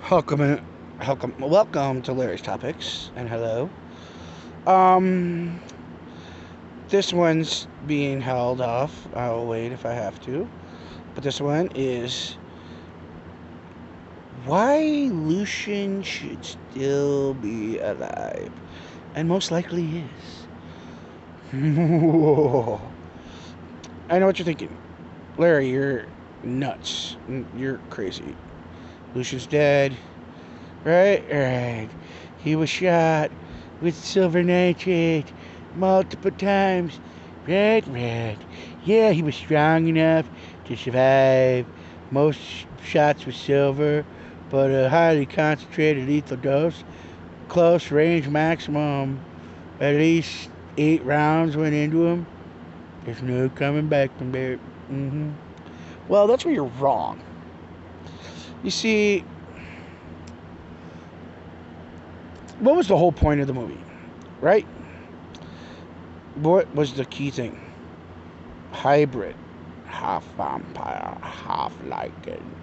Welcome, welcome to Larry's Topics, and hello. Um, this one's being held off. I'll wait if I have to. But this one is why Lucian should still be alive, and most likely is. I know what you're thinking, Larry. You're nuts. You're crazy. Lucian's dead. Right, right. He was shot with silver nitrate multiple times. Right, right. Yeah, he was strong enough to survive most shots with silver, but a highly concentrated lethal dose, close range maximum, at least 8 rounds went into him. There's no coming back from there. Well, that's where you're wrong. You see, what was the whole point of the movie, right? What was the key thing? Hybrid, half vampire, half lichen,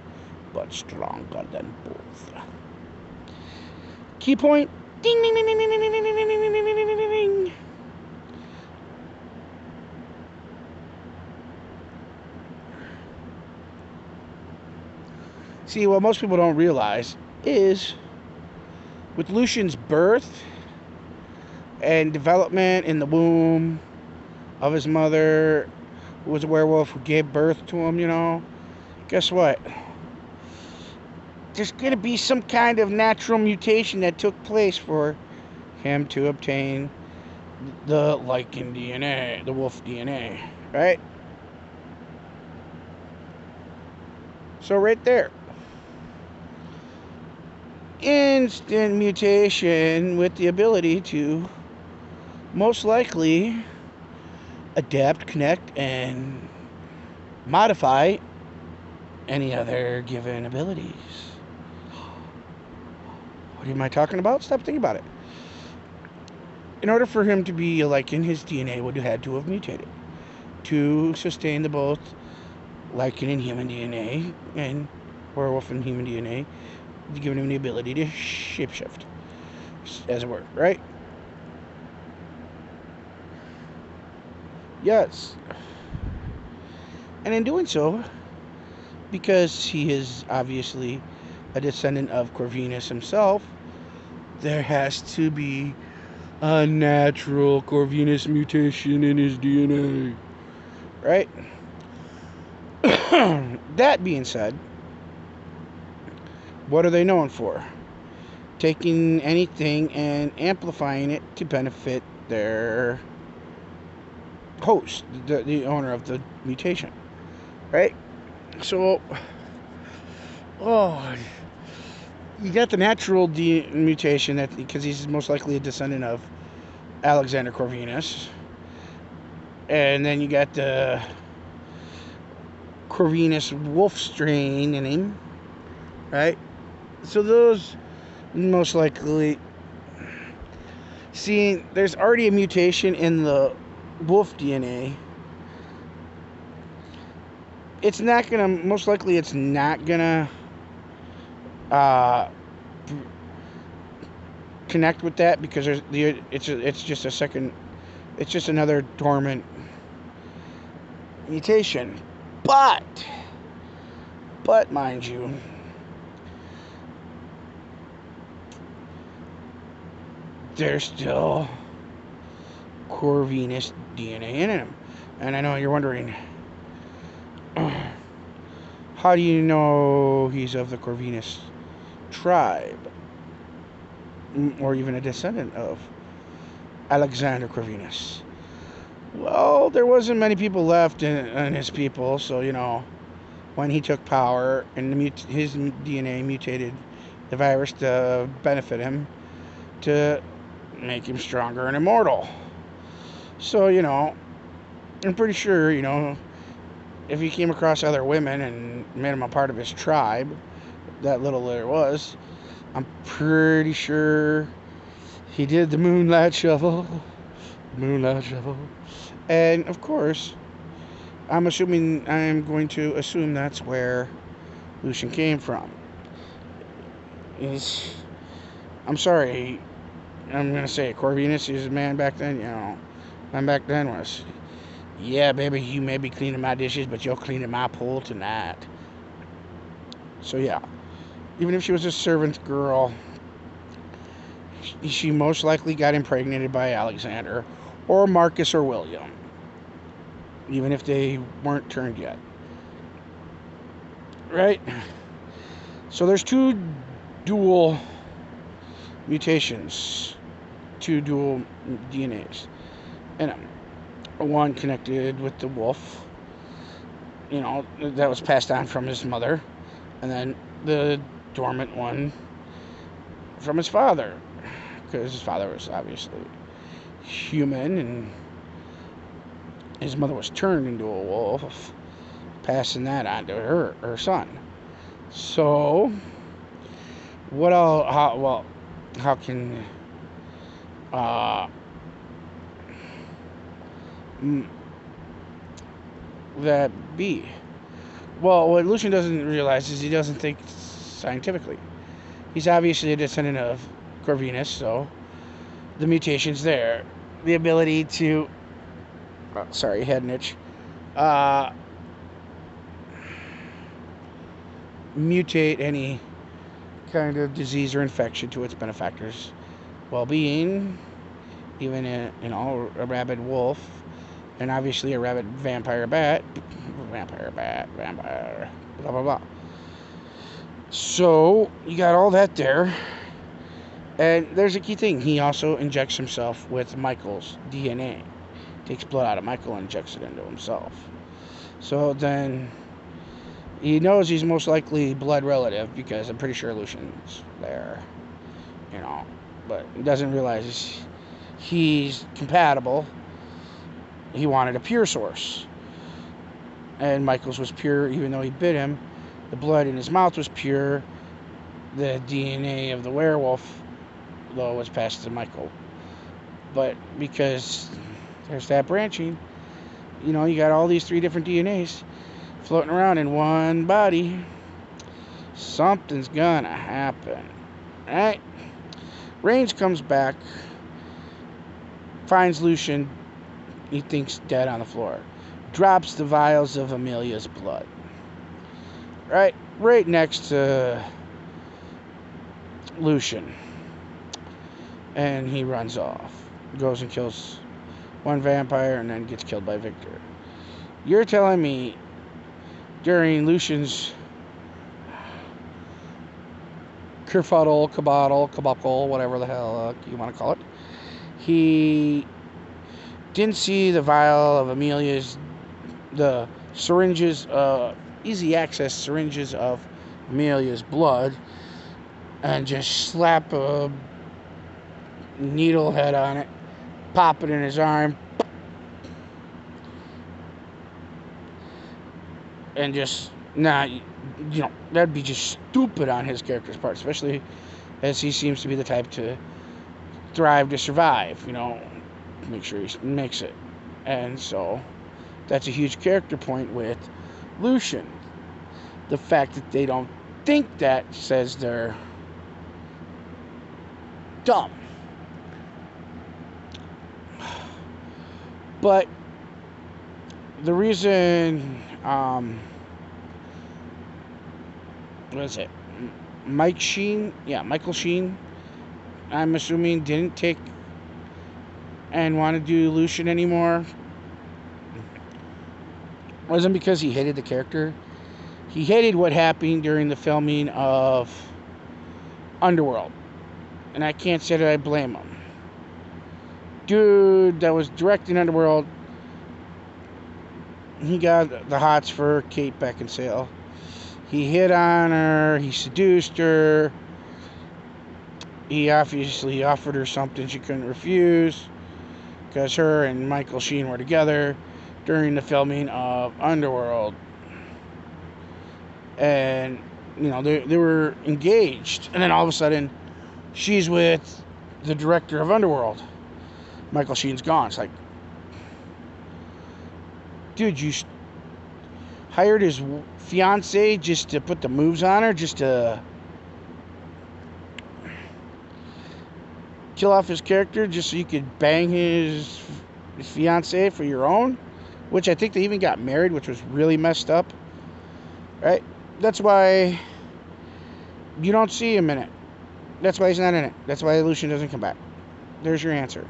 but stronger than both. Key point. Ding ding ding ding ding ding ding ding ding ding ding ding ding. See, what most people don't realize is with Lucian's birth and development in the womb of his mother, who was a werewolf who gave birth to him, guess what? There's going to be some kind of natural mutation that took place for him to obtain the lichen DNA, the wolf DNA, right? So right there, instant mutation with the ability to most likely adapt, connect, and modify any other given abilities. What am I talking about? Stop thinking about it. In order for him to be a lichen, his DNA would have had to have mutated to sustain the both lichen and human DNA and werewolf and human DNA, giving him the ability to shapeshift, as it were, right? Yes. And in doing so, because he is obviously a descendant of Corvinus himself, there has to be a natural Corvinus mutation in his DNA, right? That being said, what are they known for? Taking anything and amplifying it to benefit their host, the owner of the mutation, right? So, oh, you got the natural mutation that because he's most likely a descendant of Alexander Corvinus, and then you got the Corvinus wolf strain in him, right? So those most likely, see, there's already a mutation in the wolf DNA. It's not gonna, most likely, it's not gonna uh, connect with that because it's just a second, it's just another dormant mutation. But mind you, there's still Corvinus DNA in him. And I know you're wondering, how do you know he's of the Corvinus tribe? Or even a descendant of Alexander Corvinus? Well, there wasn't many people left in his people, so, when he took power and his DNA mutated the virus to benefit him, to make him stronger and immortal. So, I'm pretty sure, if he came across other women and made them a part of his tribe, that little there was, I'm pretty sure he did the moonlight shuffle. Moonlight shuffle. And, of course, I'm going to assume that's where Lucian came from. I'm sorry. I'm going to say it. Corvinus is a man back then, Man back then was, yeah, baby, you may be cleaning my dishes, but you're cleaning my pool tonight. So, yeah. Even if she was a servant girl, she most likely got impregnated by Alexander or Marcus or William, even if they weren't turned yet. Right? So there's two dual mutations, two dual DNAs, and one connected with the wolf, that was passed on from his mother, and then the dormant one from his father, because his father was obviously human and his mother was turned into a wolf, passing that on to her son. So, how can that be? Well, what Lucian doesn't realize is he doesn't think scientifically. He's obviously a descendant of Corvinus, so the mutation's there. The ability to... sorry, head itch. Mutate any kind of disease or infection to its benefactor's well-being, even a rabid wolf, and obviously a rabid vampire, blah blah blah. So you got all that there, and there's a key thing. He also injects himself with Michael's DNA, takes blood out of Michael and injects it into himself. So then he knows he's most likely blood relative because I'm pretty sure Lucian's there, but he doesn't realize he's compatible. He wanted a pure source, and Michael's was pure even though he bit him. The blood in his mouth was pure. The DNA of the werewolf, though, was passed to Michael. But because there's that branching, you got all these 3 different DNAs floating around in one body, something's gonna happen. Alright? Range comes back, finds Lucian, he thinks dead on the floor, drops the vials of Amelia's blood. Right next to Lucian. And he runs off. Goes and kills one vampire and then gets killed by Victor. You're telling me during Lucian's cabal, whatever the hell you want to call it, he didn't see the vial of Amelia's, the syringes, easy access syringes of Amelia's blood, and just slap a needle head on it, pop it in his arm, and just, that'd be just stupid on his character's part, especially as he seems to be the type to thrive to survive, make sure he makes it. And so that's a huge character point with Lucian. The fact that they don't think that says they're dumb. But the reason, what is it? Michael Sheen, I'm assuming, didn't take and want to do Lucian anymore. Wasn't because he hated the character. He hated what happened during the filming of Underworld. And I can't say that I blame him. Dude that was directing Underworld, he got the hots for Kate Beckinsale. He hit on her, he seduced her, he obviously offered her something she couldn't refuse, because her and Michael Sheen were together during the filming of Underworld. And, they were engaged. And then all of a sudden, she's with the director of Underworld. Michael Sheen's gone. It's like, dude, you hired his fiance just to put the moves on her, just to kill off his character just so you could bang his fiance for your own, which I think they even got married, which was really messed up, right? That's why you don't see him in it. That's why he's not in it. That's why Lucian doesn't come back. There's your answer.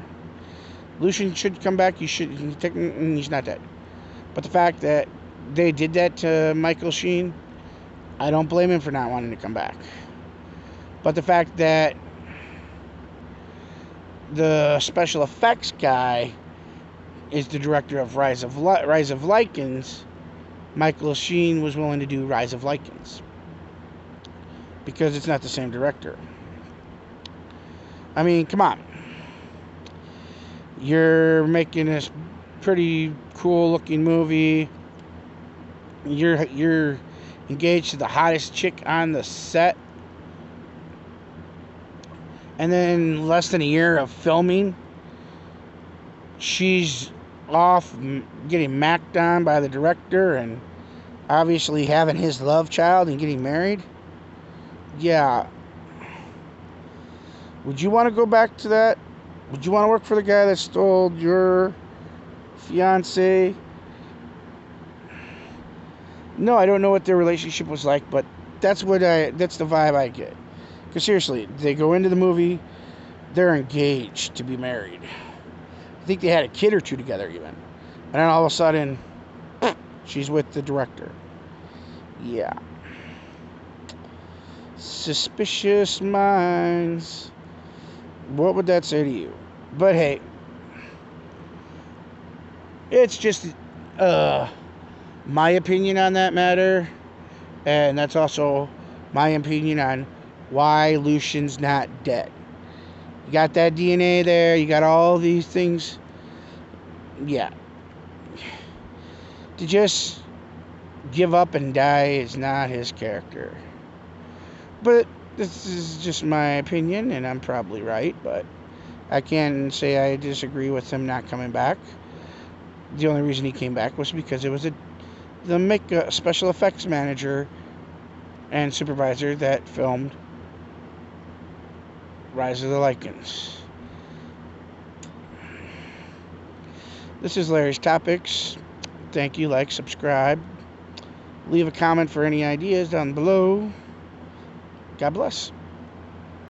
Lucian should come back. He's not dead. But the fact that they did that to Michael Sheen, I don't blame him for not wanting to come back. But the fact that the special effects guy is the director of Rise of Lycans, Michael Sheen was willing to do Rise of Lycans because it's not the same director. I mean, come on. You're making this pretty cool looking movie. You're engaged to the hottest chick on the set. And then less than a year of filming, she's off getting macked on by the director and obviously having his love child and getting married. Yeah. Would you want to go back to that? Would you want to work for the guy that stole your fiance? No, I don't know what their relationship was like, but that's the vibe I get. Because seriously, they go into the movie, they're engaged to be married. I think they had a kid or two together even. And then all of a sudden, she's with the director. Yeah. Suspicious minds. What would that say to you? But hey, it's just my opinion on that matter. And that's also my opinion on why Lucian's not dead. You got that DNA there. You got all these things. Yeah. To just give up and die is not his character. But this is just my opinion, and I'm probably right. But I can't say I disagree with him not coming back. The only reason he came back was because it was the special effects manager and supervisor that filmed Rise of the Lycans. This is Larry's Topics. Thank you. Like, subscribe. Leave a comment for any ideas down below. God bless.